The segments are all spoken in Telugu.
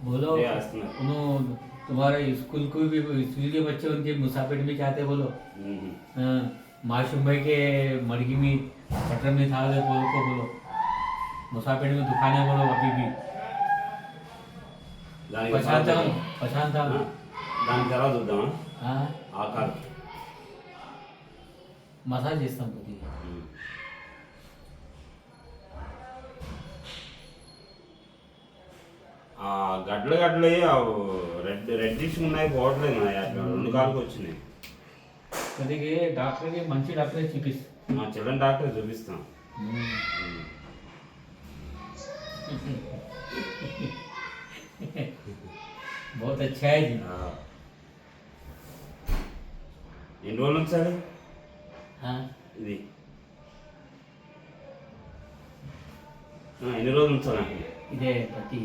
बोलो उन्होंने तुम्हारे स्कूल को भी स्कूल के बच्चे उनके मुसाफिर में चाहते बोलो। माशूम भाई के मड़गी में पटन में था बोलो को बोलो मुसाफिर में दुकानें बोलो अभी भी पछानता దాని తర్వాత చూద్దామా ఆ కాదు మసాజ్ చేస్తాం కొద్దిగా గడ్డలు రెడ్డిష్ ఉన్నాయి పోవట్లేదు రెండు కాళ్ళకి వచ్చినాయి కొద్దిగా డాక్టర్కి మంచి డాక్టర్ చూపిస్తాం మా చిల్డ్రన్ డాక్టర్ చూపిస్తాం बहुत अच्छा है जी ఎన్ని రోజులు ఉంచాలి ఇది ఎన్ని రోజులు ఉంచాలంటే ఇదే ప్రతి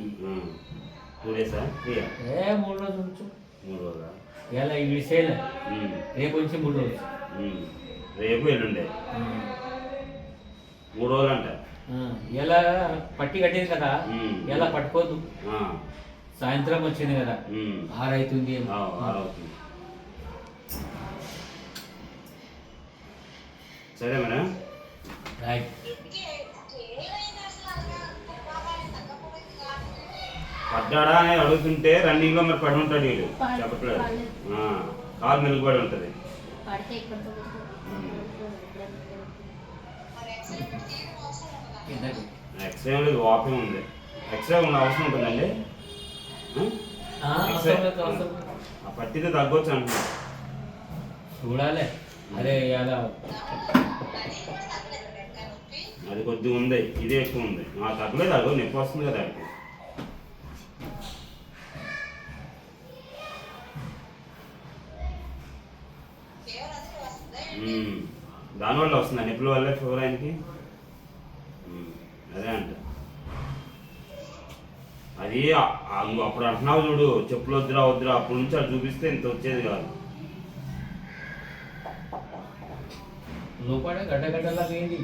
2 డేసా 3 3 రోజులు ఉంచు 3 రోజులా ఇలా ఇవి సేల్ రేపు నుంచి 3 రోజులు రేపు ఎల్లుండే 3 రోజులు అంట ఇలా పట్టి కట్టేది కదా ఇలా పట్టుకోద్దు సాయంత్రం వచ్చింది కదా 6 అవుతుంది సరే మేడం రైట్ పడ్డాడా అని అడుగుతుంటే రన్నింగ్ లో మరి పడి ఉంటాడు వీడు చెప్పట్లేదు కాలు మెరుగుపడి ఉంటుంది ఎక్స్రే లేదు వాపే ఉంది ఎక్స్రే ఉన్న అవసరం ఉంటుందండి ఆ పట్టితే తగ్గొచ్చు అంటున్నా చూడాలి అరే అలా అది కొద్దిగా ఉంది ఇదే ఎక్కువ ఉంది నాకు తగ్గలేదు అదో నొప్పి వస్తుంది కదా దానివల్ల వస్తుంది నొప్పుల వల్ల ఫీవర్ ఆయనకి అదే అంట అది అప్పుడు అంటున్నావు చూడు చెప్పులు వద్దురా అప్పటి నుంచి అది చూపిస్తే ఇంత వచ్చేది కాదు లోపల గడ్డలా వేయండి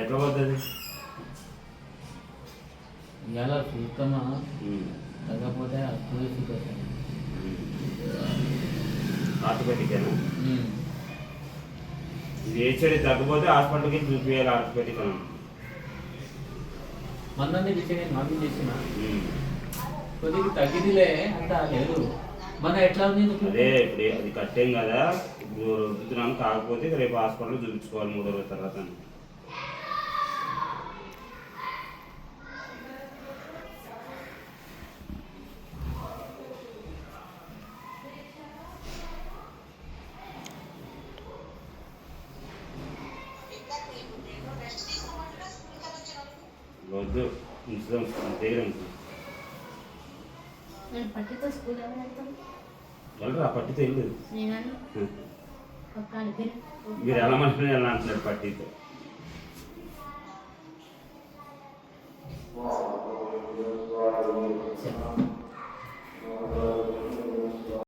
ఎట్లా పోతుంది ఇలా చూస్తామా తగ్గకపోతే ఆర్థోపెటికేనా ఇది ఏ చెడు తగ్గపోతే హాస్పిటల్కి చూపించాలి ఆర్థోపెటిక్ అని మందని నేను మాకు చేసిన కొద్దిగా తగ్గిదిలే అంత లేదు మన ఎట్లా ఉంది అదే ఇప్పుడు అది కట్టేం కదా ఇప్పుడు రుద్దుతున్నాను కాకపోతే రేపు హాస్పిటల్లో చూపించుకోవాలి 3 రోజుల తర్వాత వద్దు ఉంచుదాం దగ్గర పట్టితో స్కూల్ వెళ్ళరా పట్టితో వెళ్ళదు మీరు ఎలా మంటున్నారు ఎలా అంటున్నారు పట్టితో